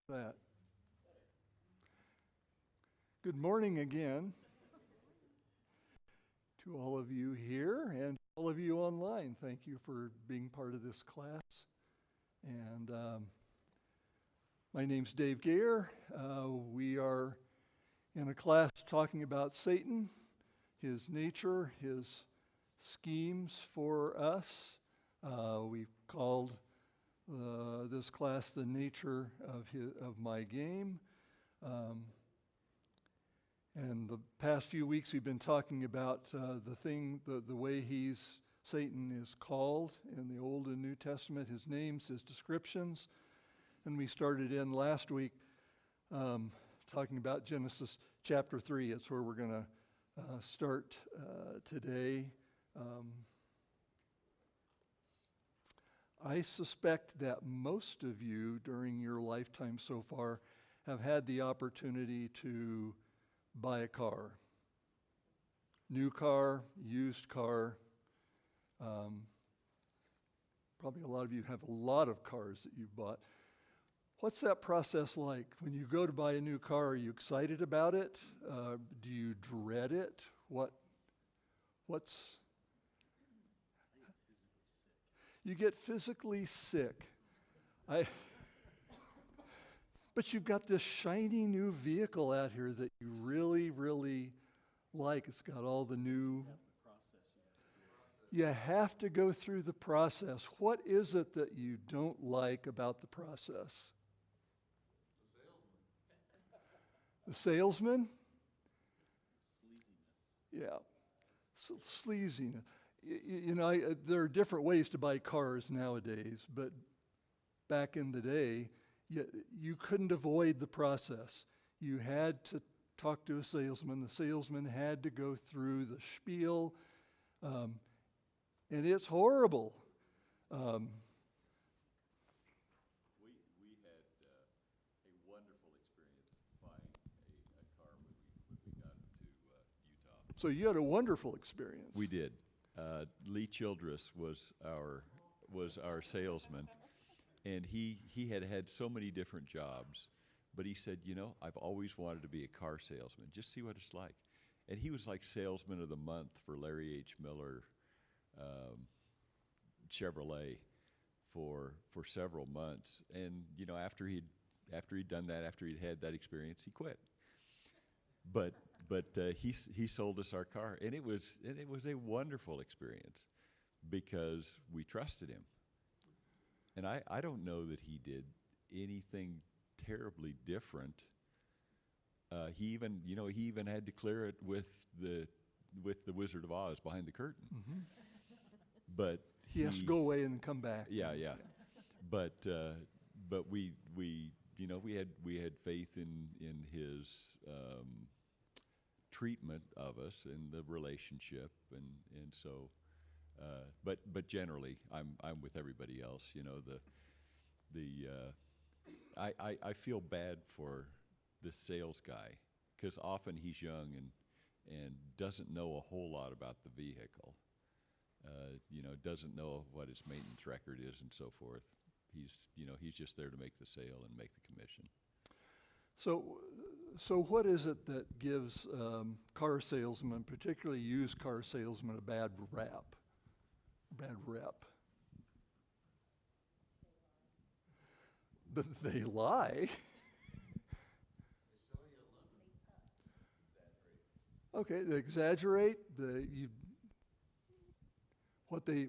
that. Good morning again to all of you here and all of you online. Thank you for being part of this class. And my name's Dave Gayer. We are in a class talking about Satan, his nature, his schemes for us. We called this class the nature of my game. And the past few weeks we've been talking about the way Satan is called in the Old and New Testament, his names, his descriptions. And we started in last week talking about Genesis chapter 3. It's where we're going to start today. I suspect that most of you during your lifetime so far have had the opportunity to buy a car. New car, used car. Probably a lot of you have a lot of cars that you've bought. What's that process like? When you go to buy a new car, are you excited about it? Do you dread it? What's... You get physically sick. But you've got this shiny new vehicle out here that you really, really like. It's got all the new... You have to go through the process. What is it that you don't like about the process? The salesman? Yeah. So sleaziness. There are different ways to buy cars nowadays, but back in the day, you couldn't avoid the process. You had to talk to a salesman. The salesman had to go through the spiel, and it's horrible. We had a wonderful experience buying a car when we got to Utah. So you had a wonderful experience. We did. Lee Childress was our salesman, and he had so many different jobs, but he said, I've always wanted to be a car salesman. Just see what it's like. And he was like salesman of the month for Larry H. Miller Chevrolet for several months. And after he'd done that, after he'd had that experience, he quit. But he sold us our car, and it was a wonderful experience because we trusted him. And I don't know that he did anything terribly different. He even had to clear it with the Wizard of Oz behind the curtain. Mm-hmm. But he has to go away and come back. Yeah. But we had faith in his treatment of us and the relationship, and so but generally I'm with everybody else. I feel bad for the sales guy because often he's young and doesn't know a whole lot about the vehicle. Doesn't know what his maintenance record is and so forth. He's just there to make the sale and make the commission. So what is it that gives car salesmen, particularly used car salesmen, a bad rep? They lie. Okay, they exaggerate. What they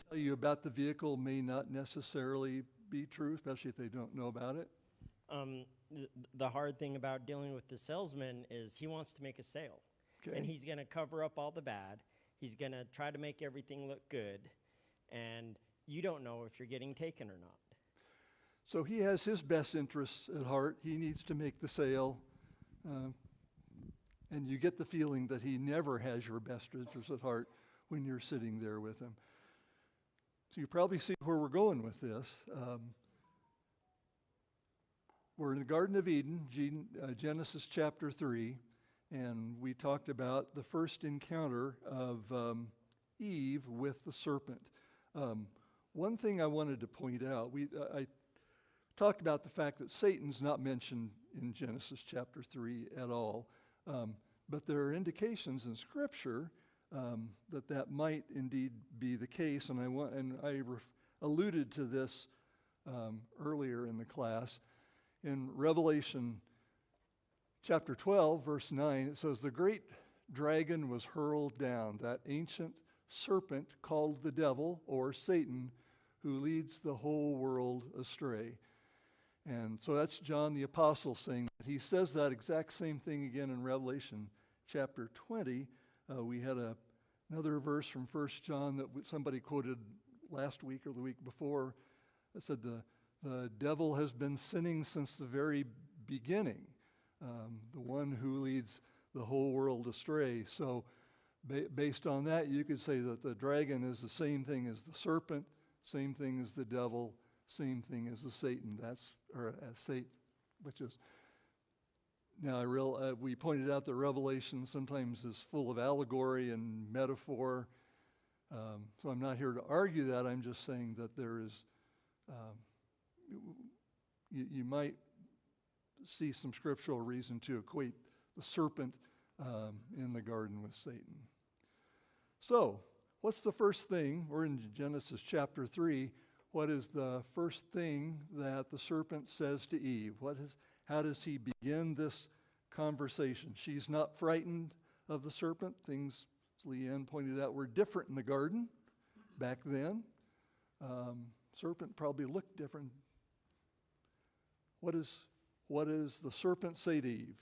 tell you about the vehicle may not necessarily be true, especially if they don't know about it. The hard thing about dealing with the salesman is he wants to make a sale. Okay. And he's going to cover up all the bad. He's going to try to make everything look good. And you don't know if you're getting taken or not. So he has his best interests at heart. He needs to make the sale. And you get the feeling that he never has your best interests at heart when you're sitting there with him. So you probably see where we're going with this. We're in the Garden of Eden, Genesis chapter 3, and we talked about the first encounter of Eve with the serpent. One thing I wanted to point out, I talked about the fact that Satan's not mentioned in Genesis chapter 3 at all, but there are indications in Scripture that might indeed be the case, and I alluded to this earlier in the class. In Revelation chapter 12, verse 9, it says, "The great dragon was hurled down, that ancient serpent called the devil, or Satan, who leads the whole world astray." And so that's John the Apostle saying that. He says that exact same thing again in Revelation chapter 20. We had another verse from 1 John that somebody quoted last week or the week before. It said the devil has been sinning since the very beginning, the one who leads the whole world astray. So based on that, you could say that the dragon is the same thing as the serpent, same thing as the devil, same thing as the Satan. As Satan, which is, now we pointed out that Revelation sometimes is full of allegory and metaphor. So I'm not here to argue that. I'm just saying that there is, you might see some scriptural reason to equate the serpent in the garden with Satan. So, what's the first thing? We're in Genesis chapter 3. What is the first thing that the serpent says to Eve? How does he begin this conversation? She's not frightened of the serpent. Things, as Leanne pointed out, were different in the garden back then. Serpent probably looked different. What does the serpent say to Eve?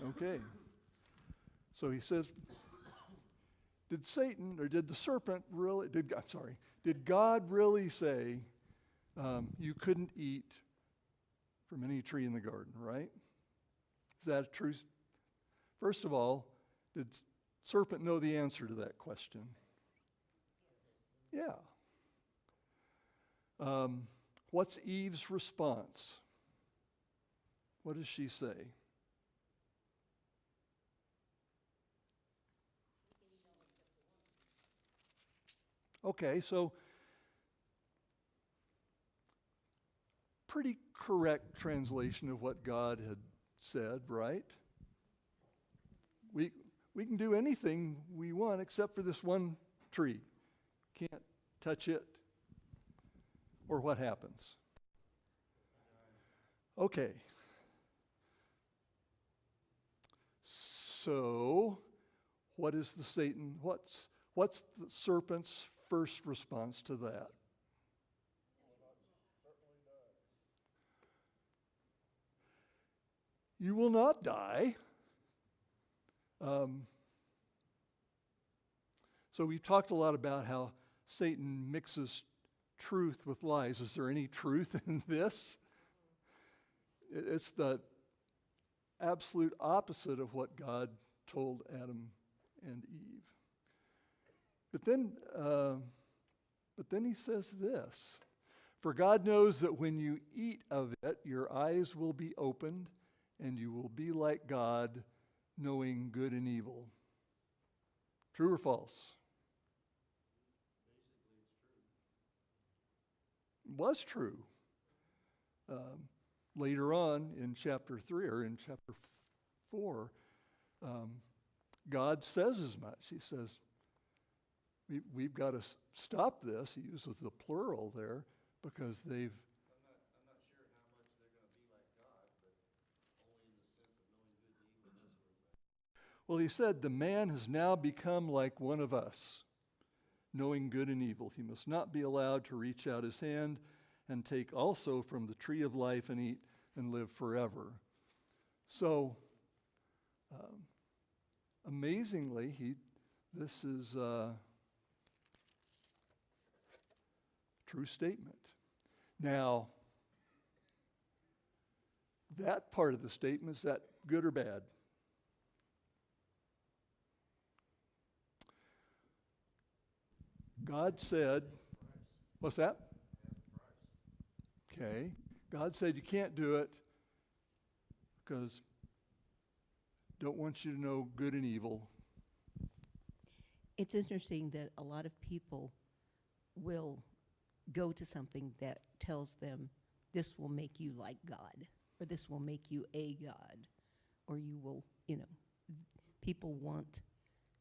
Okay. So he says, did God really say you couldn't eat from any tree in the garden, right? Is that true? First of all, did serpent know the answer to that question? Yeah. What's Eve's response? What does she say? Okay, so pretty correct translation of what God had said, right? We can do anything we want except for this one tree. Can't touch it. Or what happens? Okay. So, what is what's the serpent's first response to that? You will not die. So we've talked a lot about how Satan mixes truth with lies. Is there any truth in this? It's the absolute opposite of what God told Adam and Eve. But then he says this, "For God knows that when you eat of it, your eyes will be opened, and you will be like God, knowing good and evil." True or false? Basically, it's true. It was true. Later on in chapter 3 or in chapter 4, God says as much. He says, we've got to stop this. He uses the plural there because they've... I'm not sure how much they're going to be like God, but only in the sense of knowing good and evil and this sort of thing. Well, he said, the man has now become like one of us, knowing good and evil. He must not be allowed to reach out his hand and take also from the tree of life and eat and live forever. So, amazingly, this is a true statement. Now, that part of the statement, is that good or bad? God said, what's that? Okay. God said you can't do it because don't want you to know good and evil. It's interesting that a lot of people will go to something that tells them this will make you like God, or this will make you a God, or you will, people want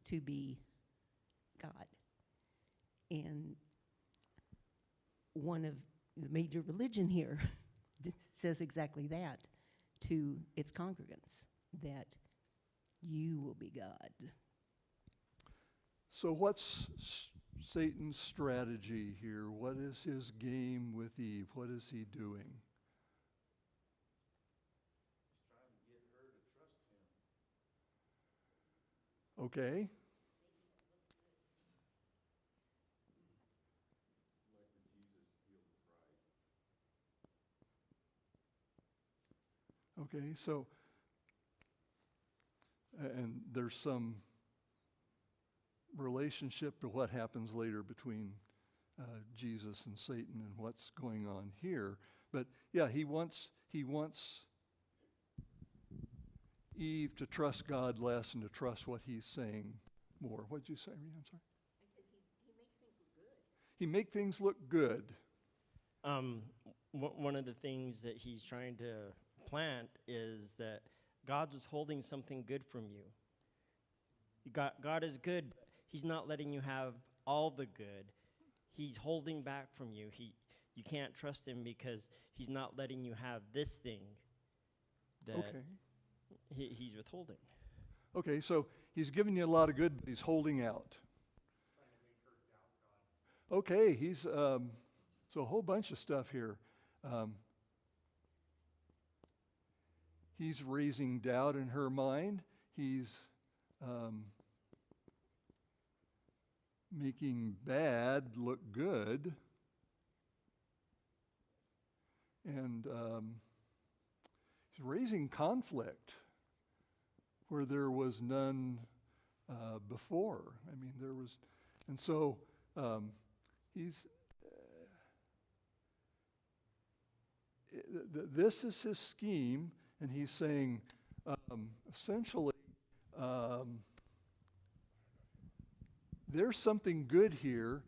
to be God. And one of the major religion here says exactly that to its congregants, that you will be God. So what's Satan's strategy here? What is his game with Eve? What is he doing? He's trying to get her to trust him. Okay. Like when Jesus healed the bride. Okay, so, and there's some relationship to what happens later between Jesus and Satan and what's going on here. But yeah, he wants Eve to trust God less and to trust what he's saying more. What did you say, Rita? I'm sorry. I said he makes things look good. He make things look good. One of the things that he's trying to plant is that God's withholding something good from you. God is good, but he's not letting you have all the good. He's holding back from you. You can't trust him because he's not letting you have this thing that Okay. he's withholding. Okay, so he's giving you a lot of good, but he's holding out. Okay, he's so a whole bunch of stuff here. He's raising doubt in her mind. He's making bad look good. And he's raising conflict where there was none before. I mean, there was, and so he's, this is his scheme, and he's saying, essentially, there's something good here.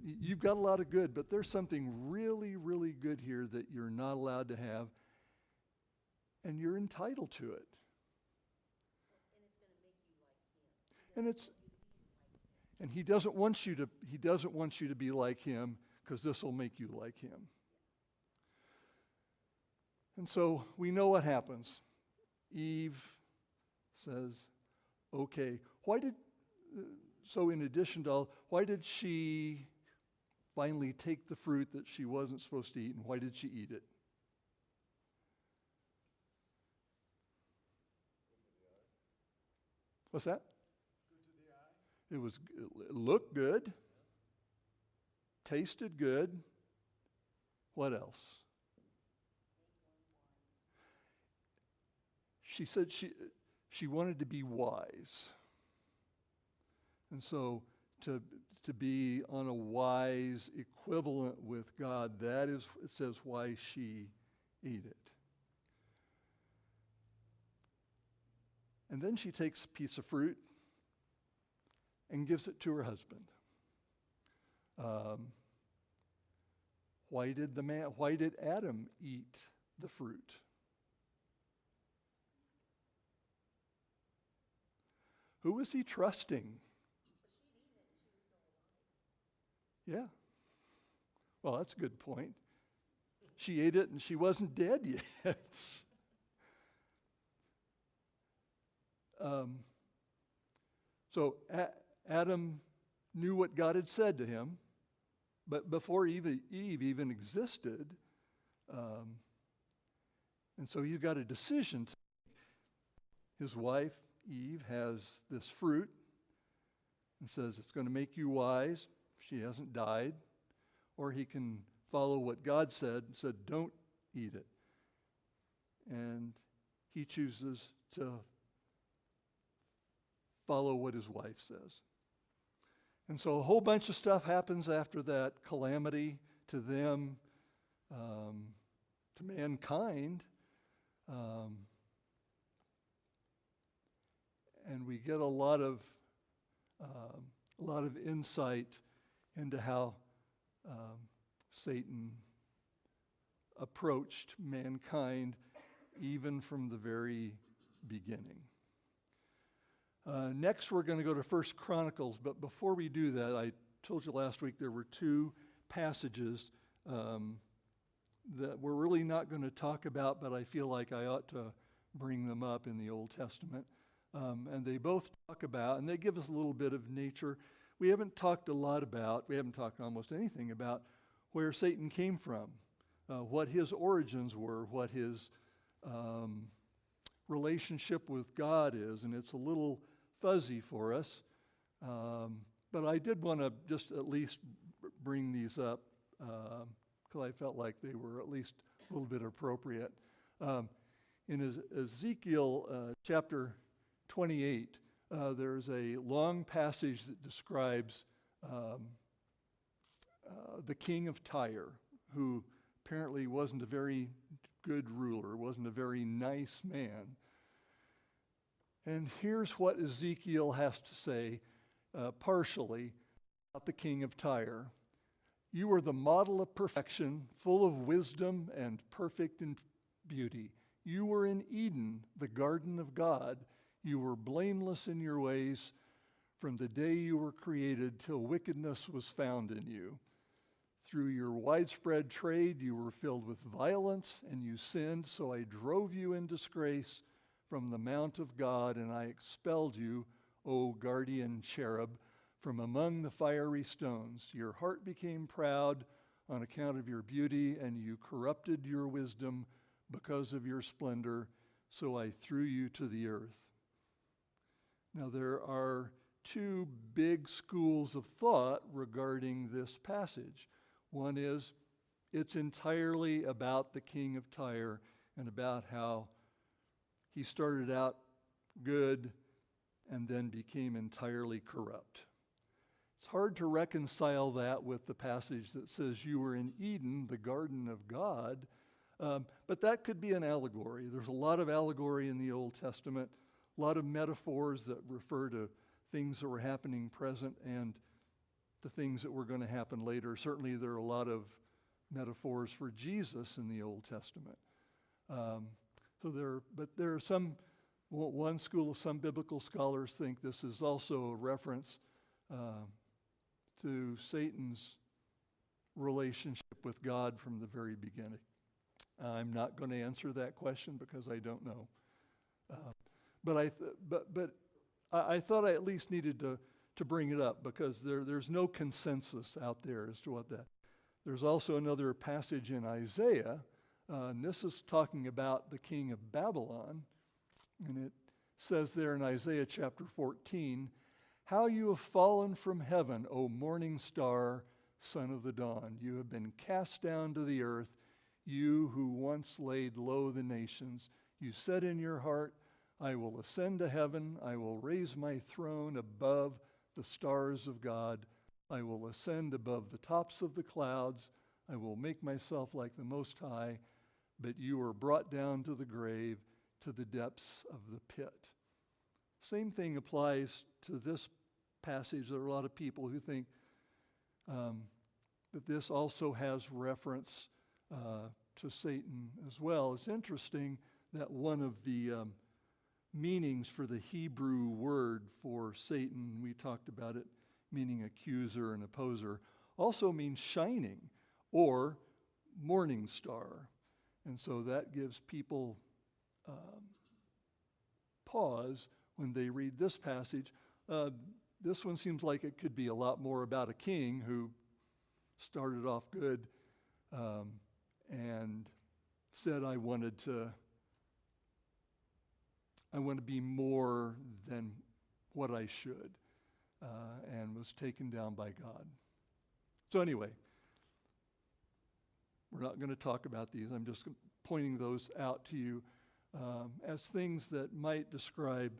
You've got a lot of good, but there's something really, really good here that you're not allowed to have, and you're entitled to it. And he doesn't want you to be like him, because this will make you like him. And so we know what happens. Eve says, okay, so in addition to all, why did she finally take the fruit that she wasn't supposed to eat, and why did she eat it? What's that? It looked good, tasted good. What else? She said she wanted to be wise. And so to be on a wise equivalent with God, that is, it says, why she ate it. And then she takes a piece of fruit and gives it to her husband. Why did Adam eat the fruit? Who was he trusting? Yeah. Well, that's a good point. She ate it and she wasn't dead yet. So Adam knew what God had said to him, but before Eve even existed, and so he's got a decision to make. His wife, Eve, has this fruit and says it's going to make you wise. She hasn't died. Or he can follow what God said and said, don't eat it. And he chooses to follow what his wife says. And so a whole bunch of stuff happens after that calamity to them, to mankind. and we get a lot of insight into how Satan approached mankind even from the very beginning. Next, we're going to go to 1 Chronicles, but before we do that, I told you last week there were two passages that we're really not going to talk about, but I feel like I ought to bring them up in the Old Testament. And they both talk about, and they give us a little bit of nature. We haven't talked almost anything about where Satan came from, what his origins were, what his relationship with God is, and it's a little fuzzy for us. But I did want to just at least bring these up because I felt like they were at least a little bit appropriate. In Ezekiel chapter 28, there's a long passage that describes the King of Tyre, who apparently wasn't a very good ruler, wasn't a very nice man. And here's what Ezekiel has to say, partially, about the King of Tyre. You are the model of perfection, full of wisdom and perfect in beauty. You were in Eden, the garden of God. You were blameless in your ways from the day you were created till wickedness was found in you. Through your widespread trade, you were filled with violence, and you sinned, so I drove you in disgrace from the mount of God, and I expelled you, O guardian cherub, from among the fiery stones. Your heart became proud on account of your beauty, and you corrupted your wisdom because of your splendor, so I threw you to the earth. Now, there are two big schools of thought regarding this passage. One is it's entirely about the King of Tyre and about how he started out good and then became entirely corrupt. It's hard to reconcile that with the passage that says you were in Eden, the garden of God, but that could be an allegory. There's a lot of allegory in the Old Testament, a lot of metaphors that refer to things that were happening present and the things that were going to happen later. Certainly there are a lot of metaphors for Jesus in the Old Testament. But there are one school of some biblical scholars think this is also a reference to Satan's relationship with God from the very beginning. I'm not going to answer that question because I don't know. But I thought I at least needed to bring it up because there's no consensus out there as to what that. There's also another passage in Isaiah, and this is talking about the king of Babylon, and it says there in Isaiah chapter 14, how you have fallen from heaven, O morning star, son of the dawn. You have been cast down to the earth, you who once laid low the nations. You said in your heart, I will ascend to heaven. I will raise my throne above the stars of God. I will ascend above the tops of the clouds. I will make myself like the Most High. But you were brought down to the grave, to the depths of the pit. Same thing applies to this passage. There are a lot of people who think that this also has reference to Satan as well. It's interesting that one of the meanings for the Hebrew word for Satan, we talked about it, meaning accuser and opposer, also means shining or morning star. And so that gives people pause when they read this passage. This one seems like it could be a lot more about a king who started off good and said, I want to be more than what I should, and was taken down by God. So anyway, we're not going to talk about these. I'm just pointing those out to you as things that might describe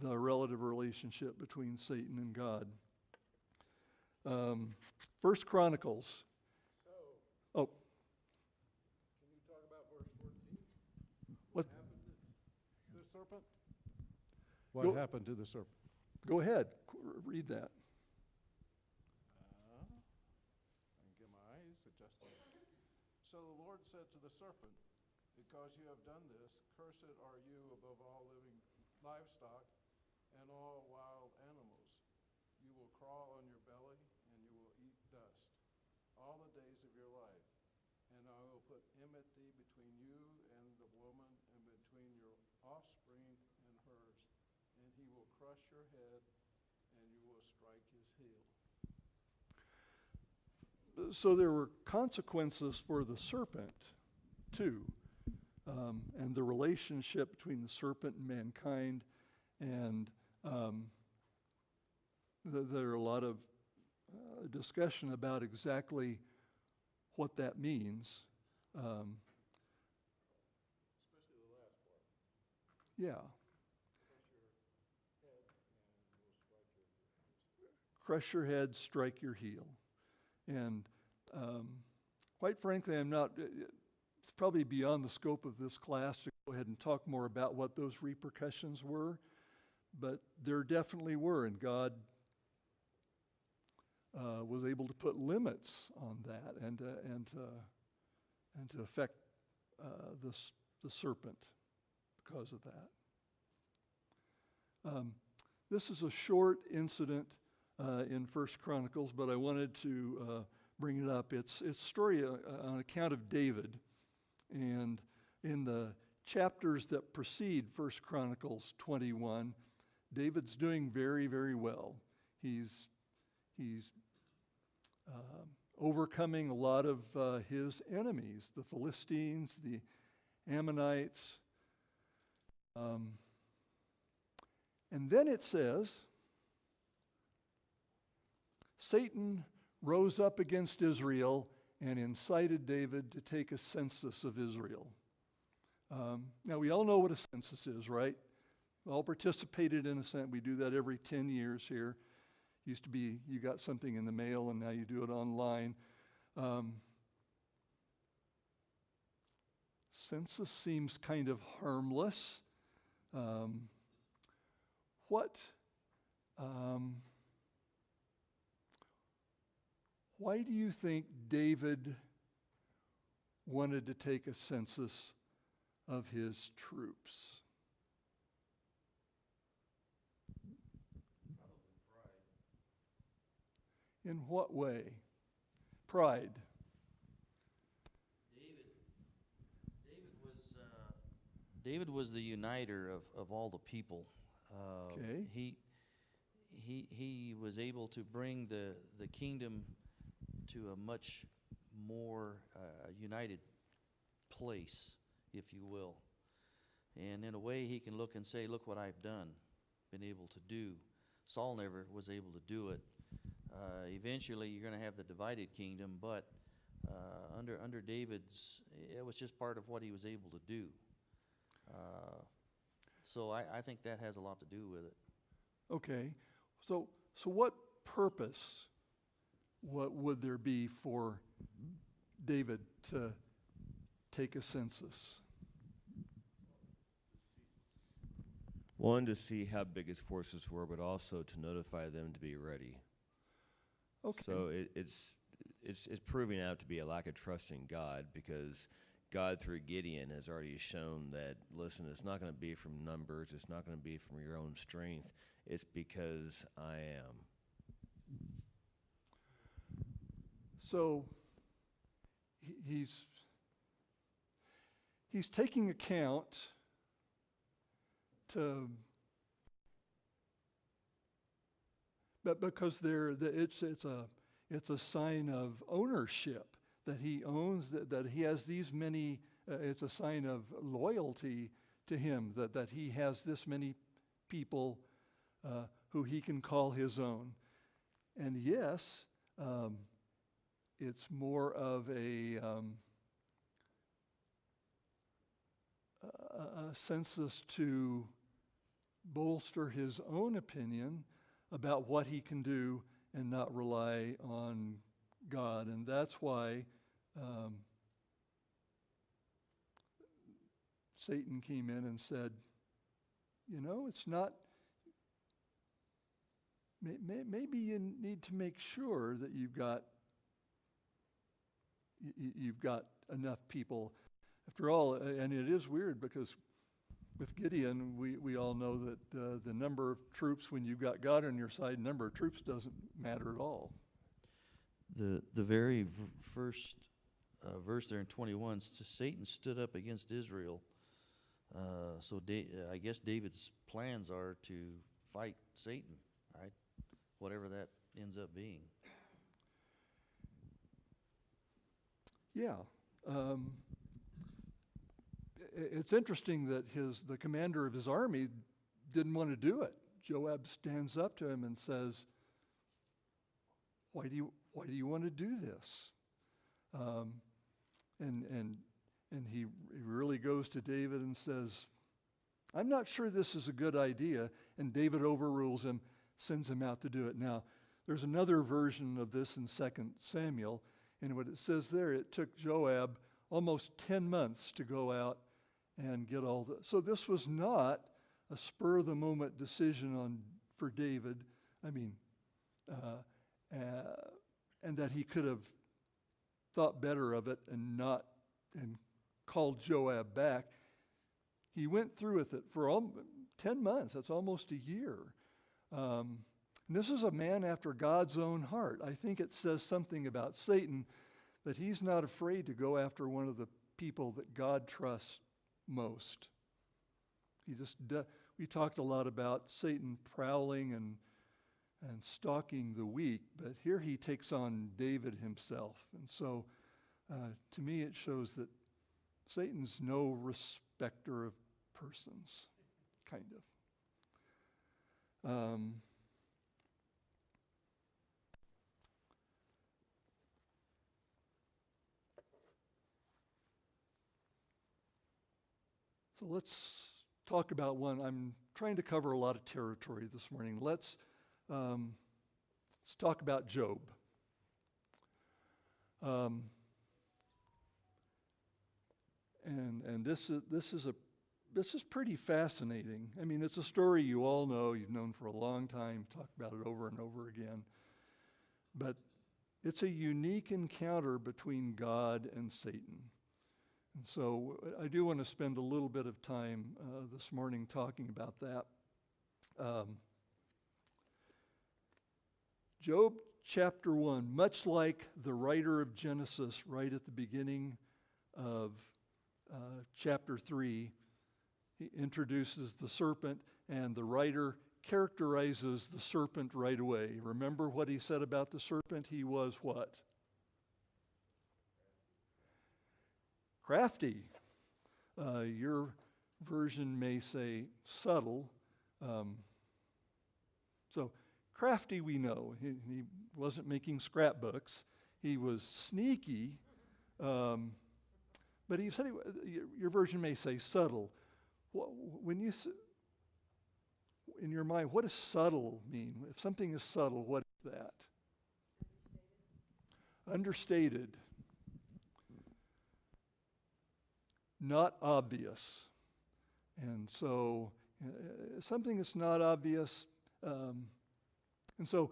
the relative relationship between Satan and God. 1 Chronicles. So, can you talk about verse 14? What? Happened to the serpent? What Go- happened to the serpent? Go ahead, read that. I can get my eyes adjusted. So the Lord said to the serpent, because you have done this, cursed are you above all living livestock and all wild animals. You will crawl on your belly, and you will eat dust all the days of your life. And I will put enmity between you and the woman, and between your offspring and hers. And he will crush your head, and you will strike his heel. So there were consequences for the serpent, too. And the relationship between the serpent and mankind. And there are a lot of discussion about exactly what that means. Especially the last part. Yeah. Crush your head, and will strike your heel. Crush your head, strike your heel. And quite frankly, it's probably beyond the scope of this class to go ahead and talk more about what those repercussions were, but there definitely were, and God was able to put limits on that and to affect the serpent because of that. This is a short incident in First Chronicles, but I wanted to bring it up. It's a story on account of David, and in the chapters that precede First Chronicles 21, David's doing very, very well. He's overcoming a lot of his enemies, the Philistines, the Ammonites. And then it says, Satan rose up against Israel and incited David to take a census of Israel. Now, we all know what a census is, right? We all participated in a census. We do that every 10 years here. Used to be you got something in the mail, and now you do it online. Census seems kind of harmless. Why do you think David wanted to take a census of his troops? Probably pride. In what way? Pride. David was the uniter of all the people. Okay. He was able to bring the kingdom to a much more united place, if you will. And in a way, he can look and say, look what I've done, been able to do. Saul never was able to do it. Eventually, you're going to have the divided kingdom, but under David's, it was just part of what he was able to do. So I think that has a lot to do with it. Okay. So what purpose would there be for David to take a census? One, to see how big his forces were, but also to notify them to be ready. Okay. So it's proving out to be a lack of trust in God, because God through Gideon has already shown that, listen, it's not going to be from numbers, it's not going to be from your own strength, it's because I am. So he's taking account to, but because it's a sign of ownership that he owns, that he has these many. It's a sign of loyalty to him that he has this many people who he can call his own. And yes, it's more of a census to bolster his own opinion about what he can do and not rely on God. And that's why Satan came in and said, it's not maybe you need to make sure that you've got enough people. After all, and it is weird because with Gideon, we all know that the number of troops, when you've got God on your side, number of troops doesn't matter at all. The very first verse there in 21, Satan stood up against Israel. So I guess David's plans are to fight Satan, right? Whatever that ends up being. Yeah. It's interesting that the commander of his army didn't want to do it. Joab stands up to him and says, why do you want to do this? And he really goes to David and says, I'm not sure this is a good idea. And David overrules him, sends him out to do it. Now, there's another version of this in 2 Samuel. And what it says there, it took Joab almost 10 months to go out and get all the... So this was not a spur-of-the-moment decision for David. I mean, and that he could have thought better of it and called Joab back. He went through with it for 10 months. That's almost a year. And this is a man after God's own heart. I think it says something about Satan that he's not afraid to go after one of the people that God trusts most. We talked a lot about Satan prowling and stalking the weak, but here he takes on David himself. And so to me it shows that Satan's no respecter of persons, kind of. So let's talk about one. I'm trying to cover a lot of territory this morning. Let's talk about Job. And this is pretty fascinating. I mean, it's a story you all know, you've known for a long time, talked about it over and over again. But it's a unique encounter between God and Satan. And so I do want to spend a little bit of time this morning talking about that. Job chapter 1, much like the writer of Genesis right at the beginning of chapter 3, he introduces the serpent, and the writer characterizes the serpent right away. Remember what he said about the serpent? He was what? Crafty. Your version may say subtle. So crafty we know. He wasn't making scrapbooks. He was sneaky. But he said, your version may say subtle. When you, in your mind, what does subtle mean? If something is subtle, what is that? Understated. Not obvious. And so something that's not obvious. And so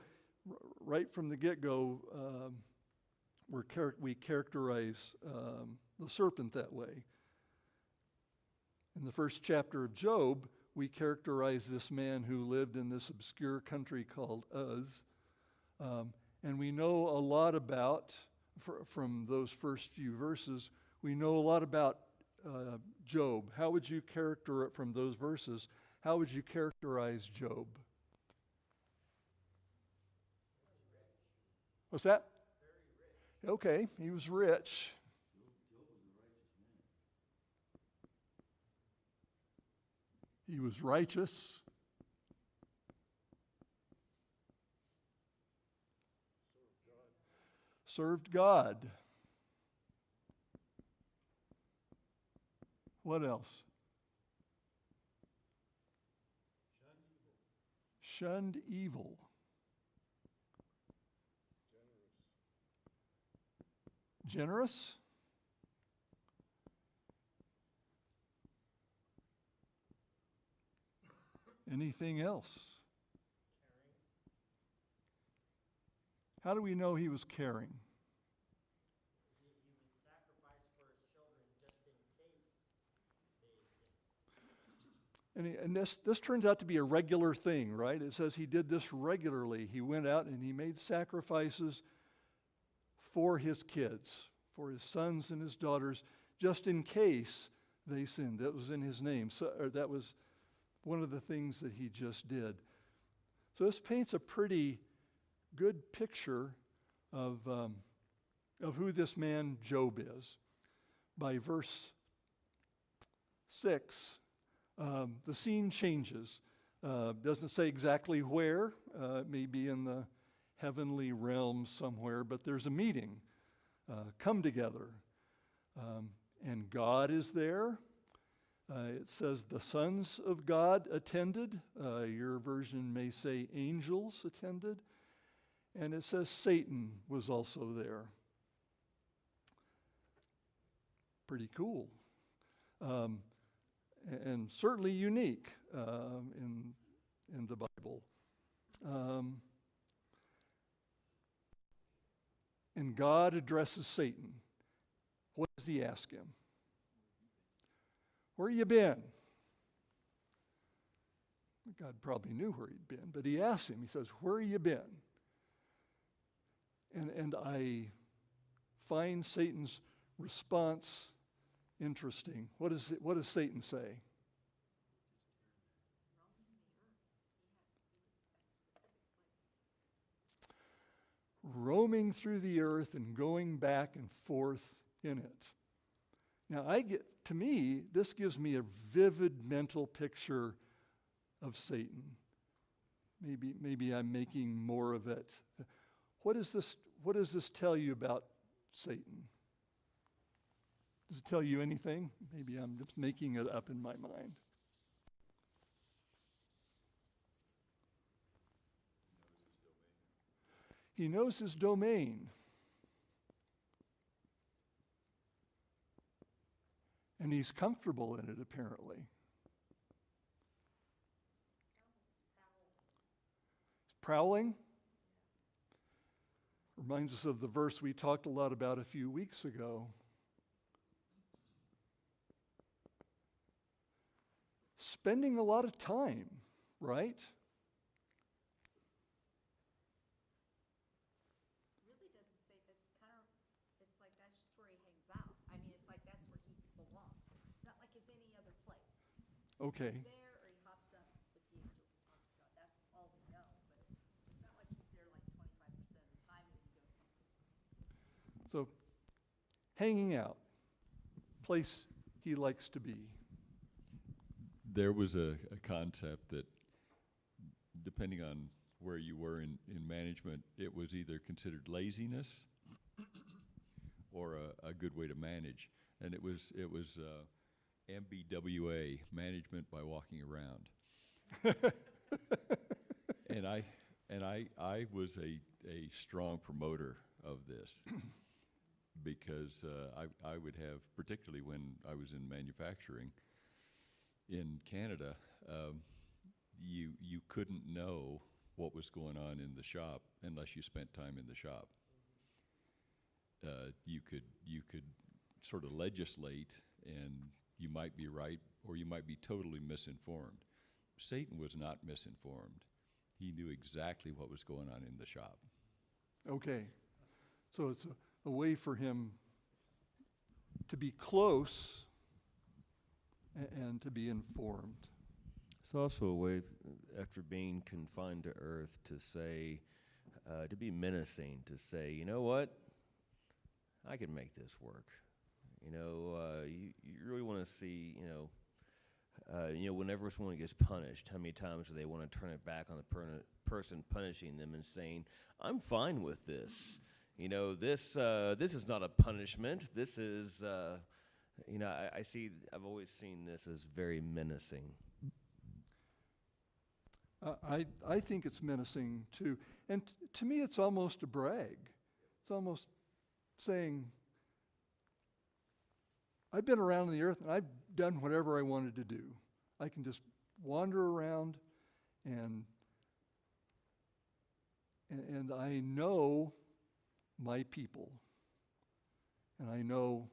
right from the get-go, we characterize the serpent that way. In the first chapter of Job, we characterize this man who lived in this obscure country called Uz. And we know a lot about, from those first few verses, we know a lot about Job. How would you characterize, from those verses, how would you characterize Job? What's that? Very rich. Okay, he was rich. He was righteous. Served God. What else? Shunned evil. Generous? Anything else? How do we know he was caring? He would sacrifice for his children just in case they sinned. And this turns out to be a regular thing, right? It says he did this regularly. He went out and he made sacrifices for his kids, for his sons and his daughters, just in case they sinned. That was in his name. So, or that was one of the things that he just did. So this paints a pretty good picture of who this man Job is. By verse 6, the scene changes. Doesn't say exactly where. It may be in the heavenly realm somewhere, but there's a meeting. Come together. And God is there. It says the sons of God attended. Your version may say angels attended. And it says Satan was also there. Pretty cool. And certainly unique in the Bible. And God addresses Satan. What does he ask him? Where you been? God probably knew where he'd been, but he asked him, he says, where you been? And I find Satan's response interesting. What does Satan say? Roaming through the earth and going back and forth in it. Now, to me, this gives me a vivid mental picture of Satan. Maybe I'm making more of it. What does this tell you about Satan? Does it tell you anything? Maybe I'm just making it up in my mind. He knows his domain. And he's comfortable in it, apparently. Prowling? Reminds us of the verse we talked a lot about a few weeks ago. Spending a lot of time, right? Really doesn't say, it's like that's just where he hangs out. I mean, it's like that's where he belongs. It's not like it's any other place. Okay. He's there or he hops up with the angels and talks to God. That's all we know. But it's not like he's there like 25% of the time and then he goes someplace else. So, hanging out, place he likes to be. There was a concept that, depending on where you were in management, it was either considered laziness or a good way to manage. And it was MBWA, management by walking around. and I was a strong promoter of this because I would have, particularly when I was in manufacturing in Canada, you couldn't know what was going on in the shop unless you spent time in the shop. You could sort of legislate, and you might be right, or you might be totally misinformed. Satan was not misinformed. He knew exactly what was going on in the shop. Okay. So it's a way for him to be close and to be informed. It's also a way, after being confined to earth, to say, to be menacing, to say, you know what? I can make this work. You really want to see, whenever someone gets punished, how many times do they want to turn it back on the person punishing them and saying, I'm fine with this. This is not a punishment. This is, I've always seen this as very menacing. I think it's menacing too. And to me, it's almost a brag. It's almost saying, I've been around the earth and I've done whatever I wanted to do. I can just wander around and and I know my people, and I know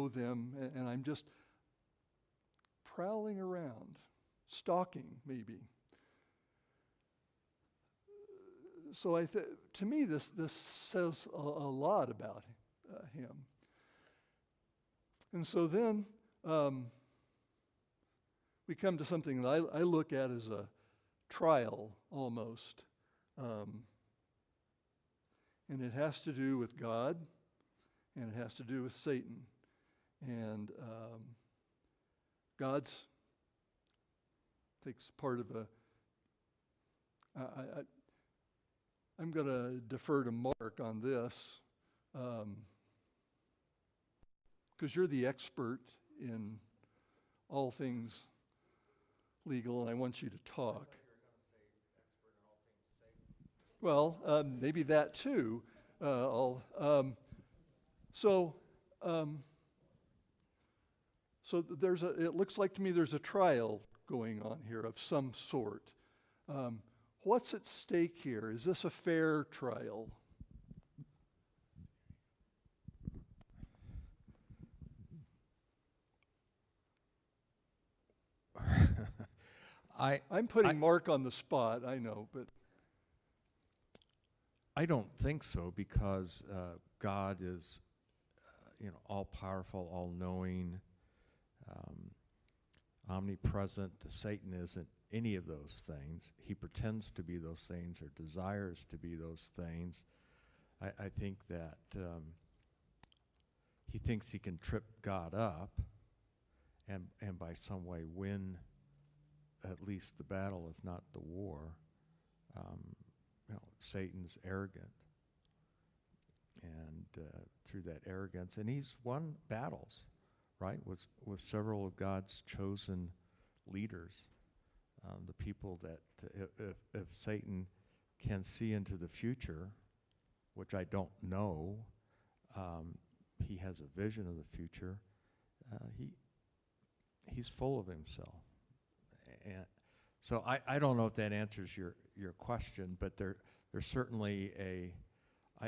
them, and I'm just prowling around, stalking maybe. So to me, this says a lot about him. And so then we come to something that I look at as a trial almost. And it has to do with God, and it has to do with Satan. And God's takes part of I'm going to defer to Mark on this, because you're the expert in all things legal, and I want you to talk. Well, maybe that too. So it looks like to me there's a trial going on here of some sort. What's at stake here? Is this a fair trial? I'm putting Mark on the spot, I know, but I don't think so, because God is, all powerful, all knowing, omnipresent. Satan isn't any of those things. He pretends to be those things or desires to be those things. I think that he thinks he can trip God up and by some way win at least the battle, if not the war. Satan's arrogant, and through that arrogance, and he's won battles, right, with several of God's chosen leaders, the people that if Satan can see into the future, which I don't know, he has a vision of the future. He's full of himself, and so I don't know if that answers your question, but there's certainly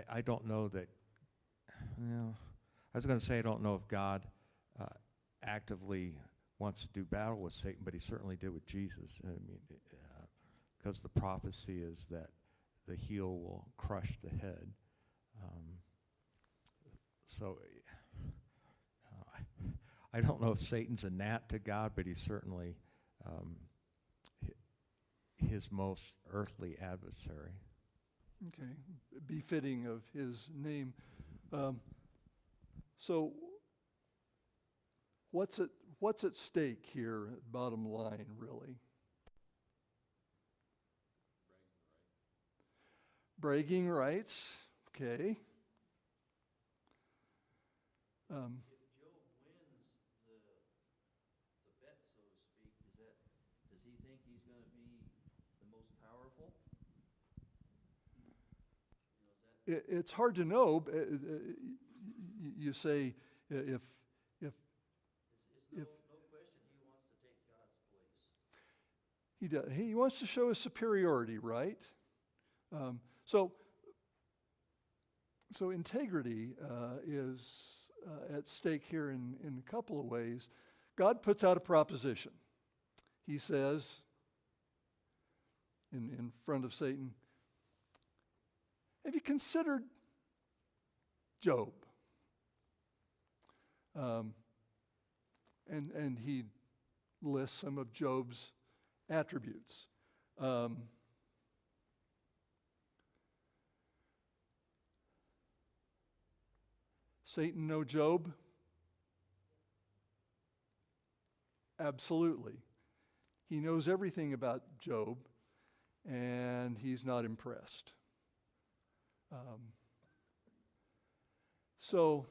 I don't know that, I was going to say I don't know if God actively wants to do battle with Satan, but he certainly did with Jesus. I mean, because the prophecy is that the heel will crush the head. So I don't know if Satan's a gnat to God, but he's certainly his most earthly adversary. okay, befitting of his name. So what's at stake here, bottom line, really? Bragging rights, okay. If Job wins the bet, so to speak, does he think he's going to be the most powerful? It's hard to know. You say if It's no question he wants to take God's place. he does, he wants to show his superiority, right? So integrity is at stake here in a couple of ways. God puts out a proposition. He says in front of Satan, have you considered Job? And he lists some of Job's attributes. Satan know Job? Absolutely. He knows everything about Job, and he's not impressed. So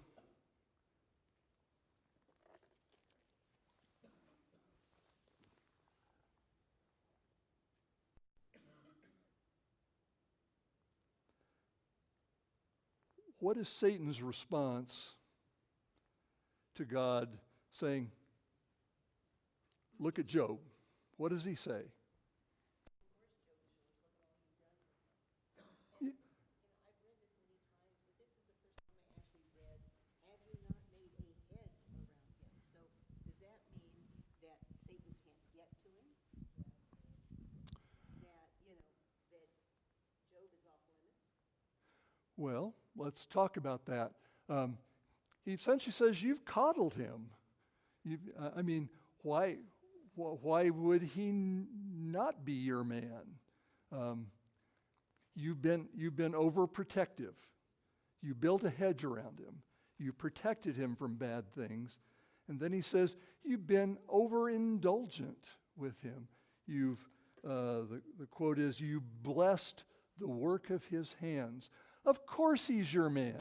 what is Satan's response to God saying, look at Job? What does he say? Well, let's talk about that. He essentially says, you've coddled him. I mean, why would he not be your man? You've been overprotective. You built a hedge around him. You protected him from bad things. And then he says, you've been overindulgent with him. The quote is, you blessed the work of his hands. Of course he's your man.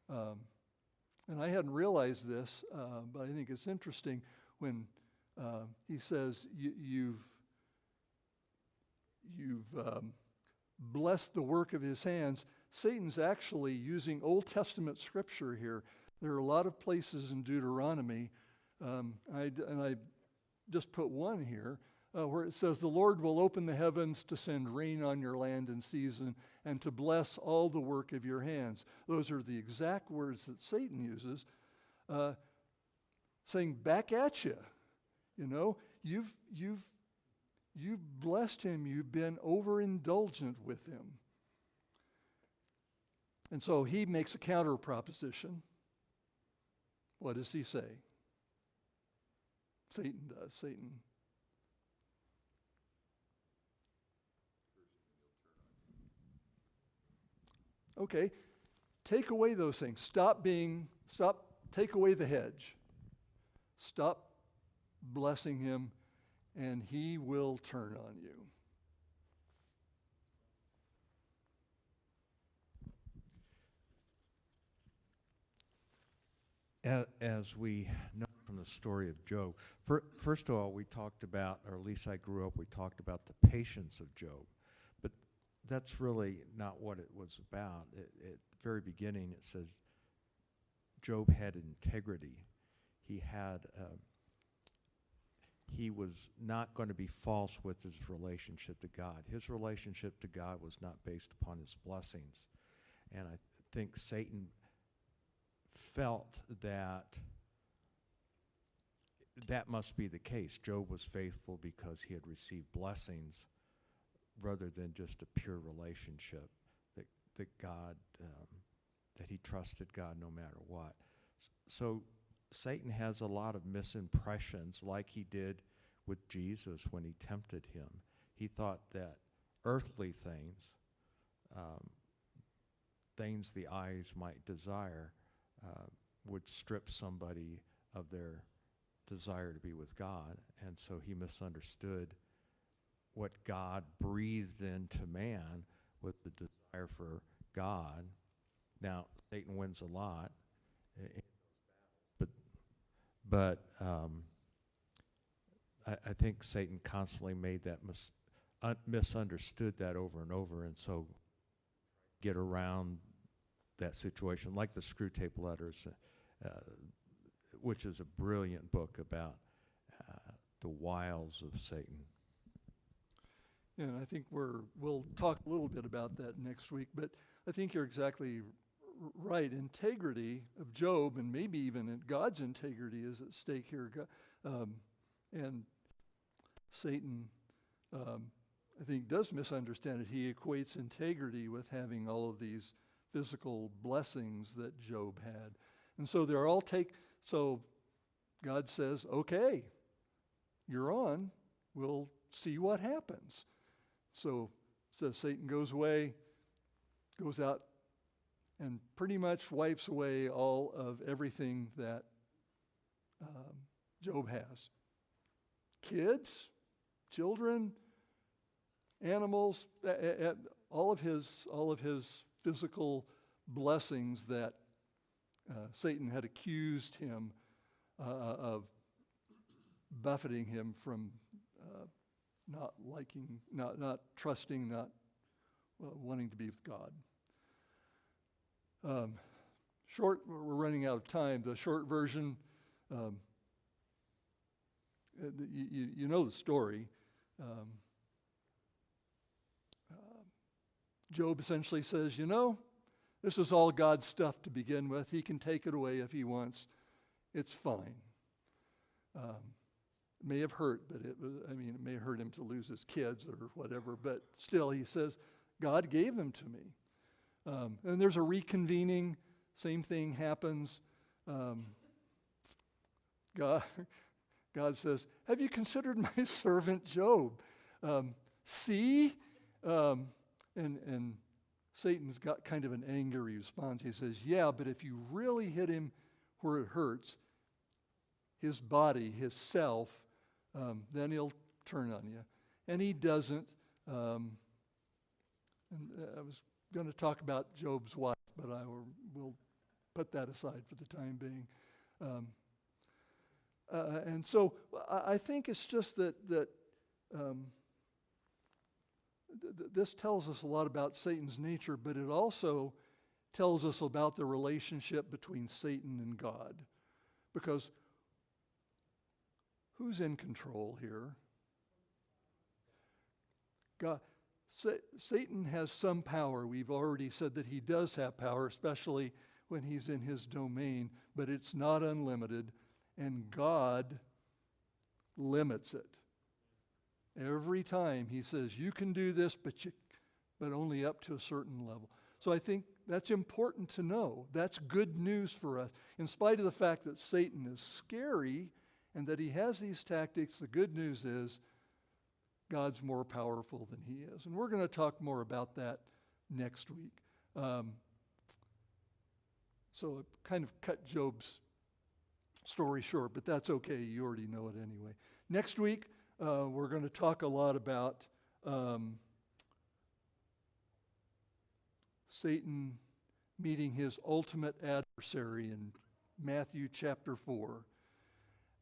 And I hadn't realized this, but I think it's interesting when he says, you've blessed the work of his hands. Satan's actually using Old Testament scripture here. There are a lot of places in Deuteronomy, and I just put one here, where it says, the Lord will open the heavens to send rain on your land in season and to bless all the work of your hands. Those are the exact words that Satan uses, saying, back at you. You know, you've blessed him. You've been overindulgent with him. And so he makes a counter proposition. What does he say? Satan does. Satan. Okay, take away those things. Take away the hedge. Stop blessing him, and he will turn on you. As we know from the story of Job, first of all, we talked about, or at least I grew up, we talked about the patience of Job. But that's really not what it was about. At the very beginning, it says Job had integrity. He was not going to be false with his relationship to God. His relationship to God was not based upon his blessings. And I think Satan felt that must be the case. Job was faithful because he had received blessings rather than just a pure relationship that God, that he trusted God no matter what. So Satan has a lot of misimpressions, like he did with Jesus when he tempted him. He thought that earthly things, things the eyes might desire, would strip somebody of their desire to be with God. And so he misunderstood what God breathed into man with the desire for God. Now, Satan wins a lot, but I think Satan constantly made that misunderstood that over and over, and so get around that situation, like the Screw Tape Letters, which is a brilliant book about the wiles of Satan. Yeah, and I think we'll talk a little bit about that next week, but I think you're exactly right. Integrity of Job, and maybe even God's integrity, is at stake here. And Satan, I think, does misunderstand it. He equates integrity with having all of these physical blessings that Job had. And so they're all so God says, okay, you're on. We'll see what happens. So says Satan goes away, goes out, and pretty much wipes away all of everything that Job has. Kids, children, animals, all of his physical blessings that Satan had accused him of buffeting him from not liking, not trusting, not wanting to be with God. We're running out of time. The short version, you know the story. Job essentially says, this is all God's stuff to begin with. He can take it away if he wants. It's fine. It may have hurt, but it may hurt him to lose his kids or whatever, but still he says, God gave them to me. And there's a reconvening, same thing happens. God says, have you considered my servant Job? See? And Satan's got kind of an angry response. He says, yeah, but if you really hit him where it hurts, his body, his self, then he'll turn on you. And he doesn't. And I was going to talk about Job's wife, but we'll put that aside for the time being. And so I think it's just that this tells us a lot about Satan's nature, but it also tells us about the relationship between Satan and God. Because who's in control here? God. Satan has some power. We've already said that he does have power, especially when he's in his domain, but it's not unlimited, and God limits it. Every time he says, you can do this, but only up to a certain level. So I think that's important to know. That's good news for us. In spite of the fact that Satan is scary and that he has these tactics, the good news is God's more powerful than he is. And we're going to talk more about that next week. So it kind of cut Job's story short, but that's okay. You already know it anyway. Next week, we're going to talk a lot about Satan meeting his ultimate adversary in Matthew chapter 4.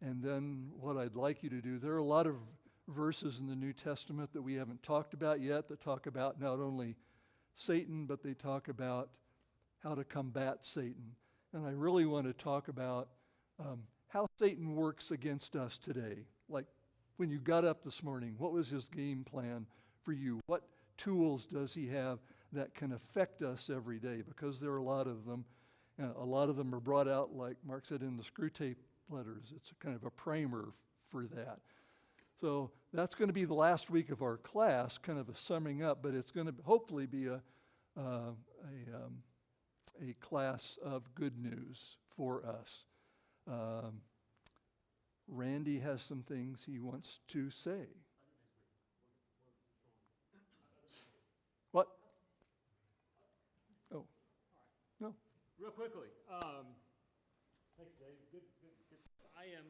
And then what I'd like you to do, there are a lot of verses in the New Testament that we haven't talked about yet that talk about not only Satan, but they talk about how to combat Satan. And I really want to talk about how Satan works against us today. Like when you got up this morning, what was his game plan for you? What tools does he have that can affect us every day? Because there are a lot of them. A lot of them are brought out, like Mark said, in the screw tape letters. It's a kind of a primer for that. So that's going to be the last week of our class, kind of a summing up, but it's going to hopefully be a class of good news for us. Randy has some things he wants to say. What? Oh, no. Real quickly, thanks, Dave. Good. I am,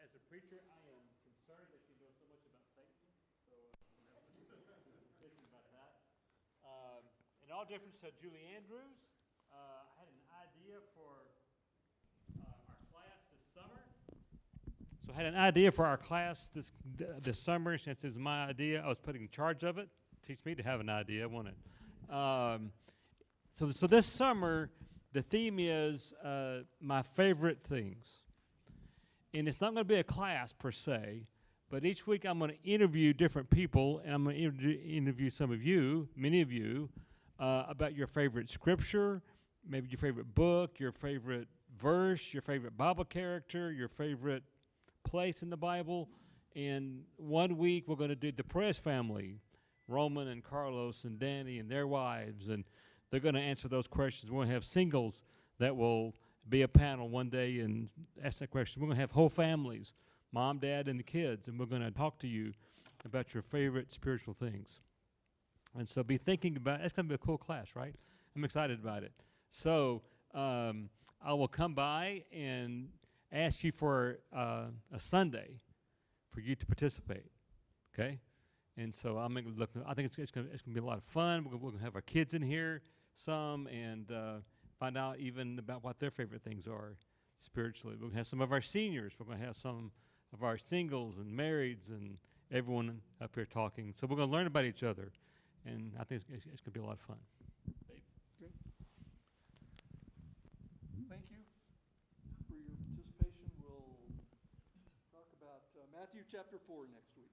as a preacher, I am concerned that you know so much about Satan. So, thinking about that. In all difference, Julie Andrews, I had an idea for our class this summer. So I had an idea for our class this summer. Since it was my idea, I was put in charge of it. Teach me to have an idea, won't it? So this summer, the theme is my favorite things. And it's not going to be a class per se, but each week I'm going to interview different people, and I'm going to interview some of you, many of you, about your favorite scripture, maybe your favorite book, your favorite verse, your favorite Bible character, your favorite place in the Bible. And one week we're going to do the Perez family, Roman and Carlos and Danny and their wives, and they're going to answer those questions. We're going to have singles that will be a panel one day and ask that question. We're going to have whole families, mom, dad, and the kids, and we're going to talk to you about your favorite spiritual things. And so be thinking about, it's going to be a cool class, right? I'm excited about it. So I will come by and ask you for a Sunday for you to participate, okay? And so I'll make it look. I think it's going to be a lot of fun. We're going to have our kids in here, some, and find out even about what their favorite things are spiritually. We're going to have some of our seniors. We're going to have some of our singles and marrieds and everyone up here talking. So we're going to learn about each other, and I think it's going to be a lot of fun. Great. Thank you for your participation. We'll talk about Matthew chapter 4 next week.